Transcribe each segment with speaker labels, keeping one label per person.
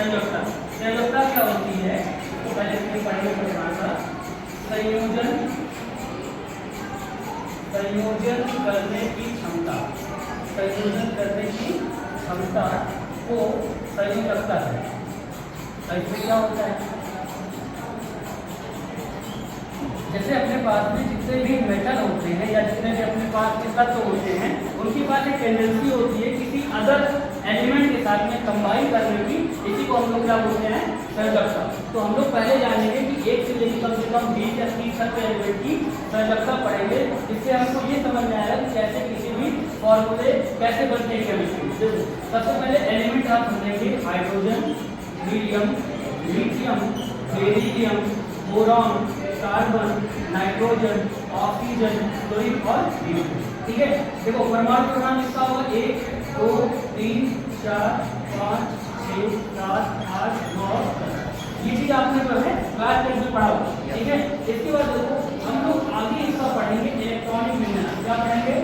Speaker 1: संयोजकता। संयोजकता क्या होती है तो पहले इसमें पढ़ेंगे परिभाषा। संयोजन करने की क्षमता, संयोजन करने की क्षमता को संयोजकता है। इसमें क्या होता है, जैसे अपने पास में जितने भी मेटल होते हैं या जितने भी अपने पास के तत्व होते हैं उनके पास एक टेंडेंसी होती है किसी अदर एलिमेंट के साथ में कंबाइन करने की। इसी को हम लोग क्या बोलते हैं, संयोजकता। तो हम लोग पहले जानेंगे कि एक से लेकर कम से कम 20 या 30 तक के एलिमेंट की संयोजकता पढ़ेंगे। इससे हमको ये समझ में आएगा कि कैसे किसी भी फॉर्मूले कैसे बनते हैं केमिस्ट्री। देखो सबसे पहले एलिमेंट आप समझेंगे hydrogen, helium, lithium, beryllium, boron, carbon, nitrogen, oxygen, chlorine और हीलियम। ठीक है, देखो परमाणु क्रमांक इसका होगा 1 2 3 4 5 6 7 8 9 10। ये चीज आपने जो है क्लास 10 में पढ़ा होगा। ठीक है, इसके बाद देखो हम लोग आगे इसका पढ़ेंगे इलेक्ट्रॉनिक विन्यास। क्या पढ़ेंगे,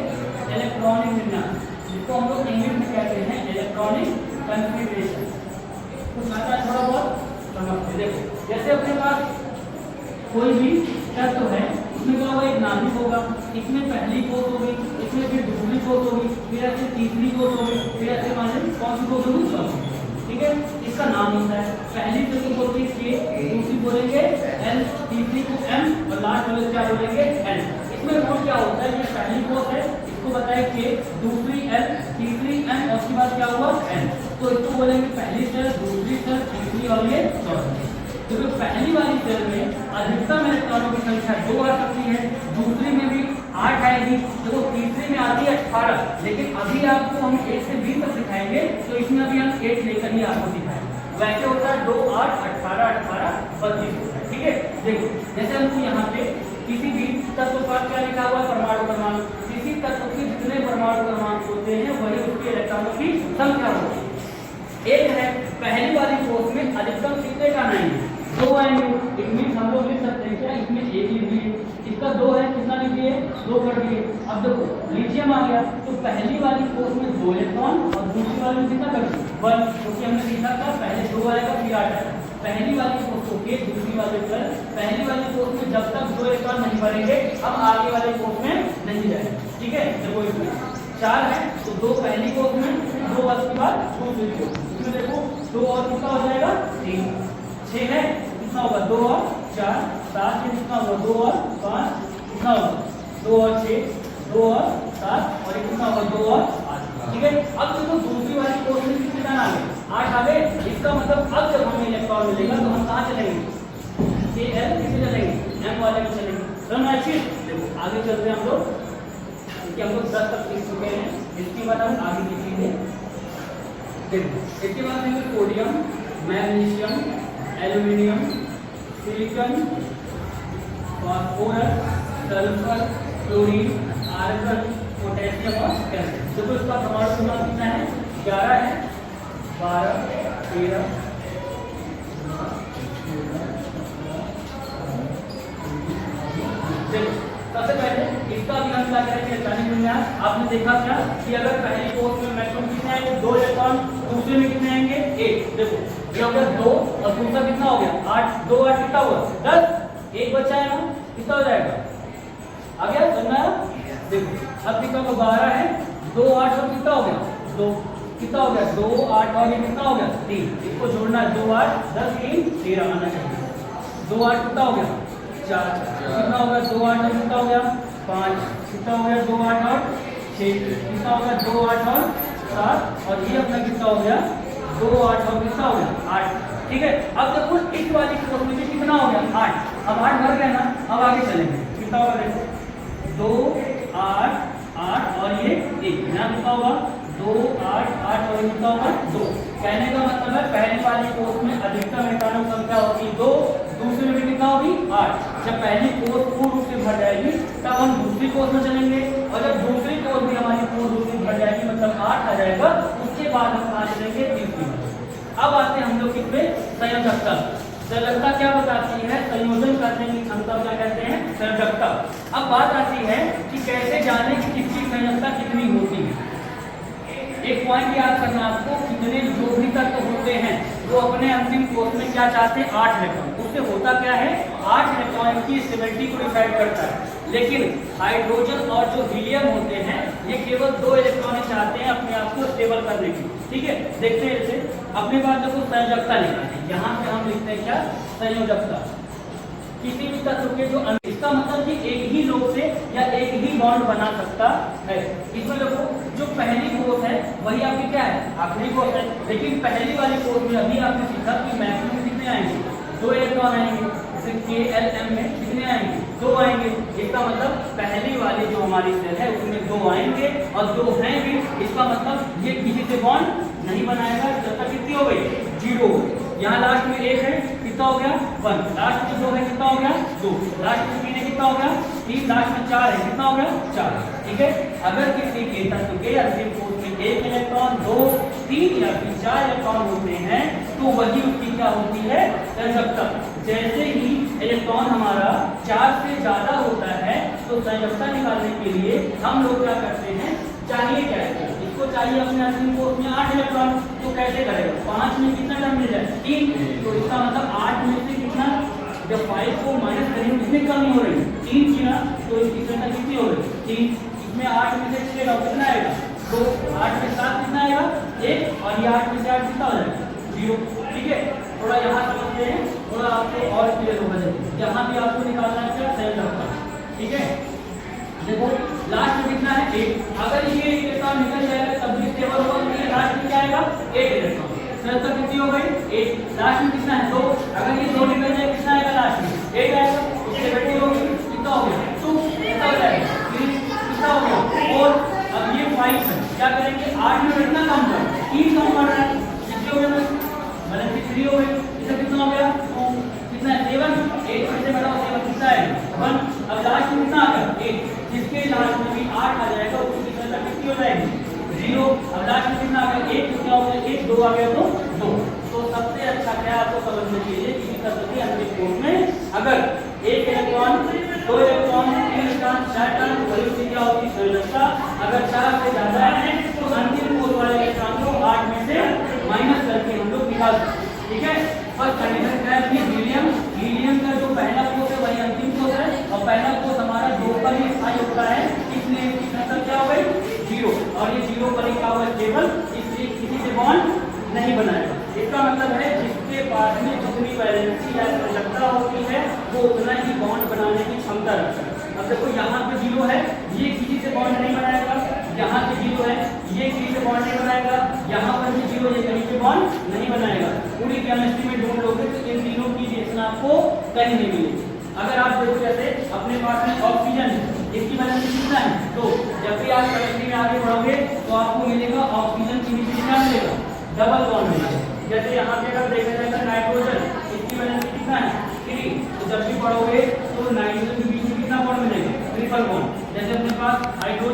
Speaker 1: इलेक्ट्रॉनिक विन्यास, जिसको हम लोग इंग्लिश में कहते हैं इलेक्ट्रॉनिक कॉन्फ़िगरेशन। कुछ आता है थोड़ा बहुत समझते। देखो जैसे अपने पास कोई भी तत्व है उसमें क्या होगा, एक नाभिक होगा, इसमें पहली कोष होगी, इसमें फिर दूसरी कोष होगी, फिर ऐसे तीसरी कोष होगी, फिर ऐसे मान लीजिए कौन सी कोष होगी, चौथी। ठीक है, इसका नाम होता है। पहली को बोलते हैं के, दूसरी बोलेंगे एल, तीसरी को एम और लास्ट वाले क्या बोलेंगे एन। इसमें रोल क्या होता है, ये पहली कोष है इसको बताए के, दूसरी एल, तीसरी एन और उसके बाद क्या हुआ एन। तो इसको बोलेंगे पहली सेल, दूसरी सेल, तीसरी और ये चौथी। तो पहली वाली सेल में अधिकतम इलेक्ट्रॉनों की संख्या 2 आ सकती है, दूसरी में भी 8 आएगी, तो तीसरी में आती है 18। लेकिन अभी आपको हम 1 से 20 तक सिखाएंगे तो इसमें अभी हम 8 लेकर ही आपको सिखाएंगे। वैसे होता है 2 8 18 18 32 होता है। ठीक है, देखो जैसे हमको यहाँ पे किसी भी तत्व पर क्या लिखा हुआ है, परमाणु क्रमांक। किसी तत्व के जितने परमाणु क्रमांक होते हैं वही उसके इलेक्ट्रॉनों की संख्या होती है। एक है पहली वाली कोष में अधिकतम कितने का नहीं है, 2 आएंगे। इसमें हम लोग लिख सकते हैं क्या, इसमें 1 लिख दिए, इसका 2 है, कितना लिख दिए, 2 कर दिए। अब देखो लिथियम आ गया तो पहली वाली कोष में 2 इलेक्ट्रॉन और दूसरी वाली में कितना कर दिए 1, क्योंकि हमने सीखा था पहले 2 आएगा फिर 8 आएगा। पहली वाली कोष को के, दूसरी वाली प्लस, पहली वाली कोष में जब तक 2 इलेक्ट्रॉन नहीं भरेंगे अब आगे वाले कोष में नहीं जाएगा। ठीक है, देखो इसमें 4 है तो 2 पहली कोष में, 2 उसके बाद दूसरी कोष। इसमें देखो 2 और कितना हो जाएगा 3, 6 है कितना होगा 2 और 4, 7 है कितना होगा 2 और 5, कितना होगा 2 और 6, 2 और 7 और कितना होगा 2 और 8। ठीक है, अब देखो दूसरी वाली कोष में कितना आ गए 8 आ गए। इसका मतलब अब जब हमें इलेक्ट्रॉन मिलेगा तो हम कहाँ चलेंगे, के एल किसमें चलेंगे, एम वाले में चलेंगे। समझ आए? देखो आगे चलते हैं हम लोग, क्योंकि हम लोग 10 तक सीख चुके हैं। इसके बाद हम आगे सीखेंगे। देखो इसके बाद देंगे sodium, magnesium, aluminium, silicon, phosphorus, sulphur, chlorine, argon, potassium और कैल्शियम। देखो इसका परमाणु क्रमांक कितना है, 11 है, 12 13 देखो सबसे पहले इसका भी हम क्या करेंगे, इलेक्ट्रॉनिक विन्यास। आपने देखा क्या कि अगर पहली कोष में मैक्सिमम कितने आएंगे 2 इलेक्ट्रॉन, दूसरे में कितने आएंगे 1। देखो ये हो गया 2 और दूसरा कितना हो गया 8, 2 8 कितना हुआ 10, 1 बचा है ना, कितना हो जाएगा आ गया सुनना। देखो अब कितना को 12 है, 2 8 और कितना हो गया 2, कितना हो गया 2 8 और ये कितना हो गया 3। इसको जोड़ना है 2 8 10 3 13 आना चाहिए। 2 8 कितना हो गया 4, कितना हो गया 2 8 और कितना हो गया 5, कितना हो गया 2 8 और 6, कितना हो गया 2 8 और 7 और ये अपना कितना हो गया 2 8 और कितना हो गया 8। ठीक है, अब देखो इस वाली कोष में कितना हो गया 8। अब 8 भर गया ना, अब आगे चलेंगे कितना होगा देखो 2 8 8 और ये 1, यहाँ कितना होगा 2 8 8 और कितना होगा 2। कहने का मतलब है पहली वाली कोष में अधिकतम इलेक्ट्रॉनों की संख्या होगी 2, दूसरे में कितना होगी 8। जब पहली कोष पूर्ण रूप से भर जाएगी तब हम दूसरी कोष में चलेंगे और जब दूसरी कोष भी हमारी पूर्ण रूप से भर जाएगी मतलब 8 आ जाएगा, उसके बाद हम आ जाएंगे तीसरी। अब आते हैं हम लोग किसमें, संयोजकता। संयोजकता क्या बताती है, संयोजन करने की क्षमता क्या कहते हैं, संयोजकता। अब बात आती है कि कैसे जाने कि किसकी संयोजकता कितनी होती है। एक पॉइंट याद करना आपको, कितने जो भी तत्व होते हैं वो अपने अंतिम कोष में क्या चाहते हैं, 8 इलेक्ट्रॉन। उससे होता क्या है, 8 इलेक्ट्रॉन की स्टेबिलिटी को डिसाइड करता है। लेकिन हाइड्रोजन और जो हीलियम होते हैं ये केवल 2 इलेक्ट्रॉन चाहते हैं अपने आप को स्टेबल करने की। ठीक है, देखते हैं इसे। अपने पास देखो संयोजकता लिखा है, यहाँ पे हम लिखते हैं क्या, संयोजकता। किसी भी तत्व के जो इसका मतलब कि एक ही लोग से या एक ही बॉन्ड बना सकता है। इसमें देखो जो पहली कोष है वही आपकी क्या है, आखिरी कोष है। लेकिन पहली वाली कोष में अभी आपने सीखा कि मैक्सिमम कितने आएंगे, 2 इलेक्ट्रॉन आएंगे। जैसे KLM में कितने आएंगे, 2 आएंगे। इसका मतलब पहली वाली जो हमारी सेल है उसमें 2 आएंगे और 2 हैं भी। इसका मतलब ये किसी से बॉन्ड नहीं बनाएगा जब तक कितनी हो गई, 0। यहाँ लास्ट में 1 है, कितना हो गया, 1। लास्ट में 2 है, कितना हो गया, 2। लास्ट में 3 है, कितना हो गया, 3। लास्ट में 4 है, कितना हो गया, 4। ठीक है, अगर किसी के तत्व के अंतिम कोष में 1 इलेक्ट्रॉन, 2, 3 या फिर 4 इलेक्ट्रॉन होते हैं तो वही उसकी क्या होती है, संयोजकता। जैसे ही इलेक्ट्रॉन हमारा 4 से ज्यादा होता है तो संयोजकता निकालने के लिए हम लोग क्या करते हैं, चाहिए क्या है, इसको चाहिए अपने अंतिम कोष में 8 इलेक्ट्रॉन। तो कैसे करेगा, 5 में कितना टर्म मिल जाए, 3। तो इसका मतलब 8 में से कितना, जब 5 को माइनस करेंगे कितनी कमी हो रही है, 3 की ना। तो इसकी संख्या कितनी हो रही है, 3। इसमें 8 में से 6 कितना आएगा, तो 8 में 7 कितना आएगा, 1। और ये 8 में से 8 कितना हो जाएगा, 0। ठीक है, थोड़ा यहाँ समझते हैं, थोड़ा आपको और क्लियर हो जाएगा। यहाँ भी आपको निकालना है क्या, संयोजकता। ठीक है, देखो लास्ट में कितना है, 1। अगर ये इलेक्ट्रॉन निकल जाएगा तब भी स्टेबल होगा, तो लास्ट में क्या आएगा, 1 इलेक्ट्रॉन। संयोजकता कितनी हो गई, 1। लास्ट में कितना है, 2। अगर ये 2 निकल जाए कितना आएगा, लास्ट में 1 आएगा। स्टेबिलिटी होगी, कितना हो गया, 2। कितना हो जाएगा, 3। कितना हो गया, और अब ये 5 है, क्या करेंगे, 8 में कितना कम कर, 3 कम कर रहा है, कितनी हो गया, मतलब 3 हो गई। इसका कितना हो गया, 2। कितना है, 7। 8 में से बड़ा 7 कितना आएगा, 1। अब लास्ट में कितना आ गया, 8। जिसके लास्ट में भी 8 आ जाएगा उसकी संख्या कितनी हो जाएगी, 0। अब लास्ट में कितना आ गया, 1। कितना हो गया, 1, 2 आ गया तो 2। तो सबसे अच्छा क्या आपको समझने के लिए, किसी तत्व के अंतिम कोष में अगर 1 इलेक्ट्रॉन, 2 इलेक्ट्रॉन, 3 इलेक्ट्रॉन, 4 इलेक्ट्रॉन, वही उसकी क्या होती है, संयोजकता। अगर 4 से ज्यादा है तो अंतिम कोष वाले इलेक्ट्रॉन को 8 में से माइनस करके हम लोग निकाल सकते हैं। ठीक है, फर्स्ट कंडीशन क्या है, हीलियम। हीलियम का जो पहला कोष है वही अंतिम कोष है और पहला कोष हमारा 2 पर ही स्थायी होता है, इसलिए इसकी संख्या क्या हो गई, 0। और ये 0 पर ही क्या हुआ, स्टेबल, इसलिए किसी से बॉन्ड नहीं बनाएगा। इसका मतलब है जिसके पास में जितनी वैलेंसी या संयोजकता होती है वो उतना ही बॉन्ड बनाने की क्षमता रखता है। अब देखो यहाँ पे 0 है, ये किसी से बॉन्ड नहीं बनाएगा। यहाँ पे 0 है, ये किसी से बॉन्ड नहीं बनाएगा। यहाँ पर भी 0, ये कहीं पे बॉन्ड नहीं बनाएगा। पूरी केमिस्ट्री में ढूंढ लोगे तो इन तीनों की रिएक्शन आपको कहीं नहीं मिलेगी। अगर आप देखो जैसे अपने पास में ऑक्सीजन है, इसकी वैलेंसी कितना है, तो जब भी आप केमिस्ट्री में आगे बढ़ोगे तो आपको मिलेगा ऑक्सीजन की नीचे कितना मिलेगा, डबल बॉन्ड मिलेगा। जैसे यहाँ पे अगर देखा जाएगा नाइट्रोजन, इसकी वैलेंसी कितना है, 3। तो जब भी पढ़ोगे तो नाइट्रोजन के बीच में कितना बॉन्ड मिलेगा, ट्रिपल बॉन्ड। जैसे अपने पास हाइड्रोजन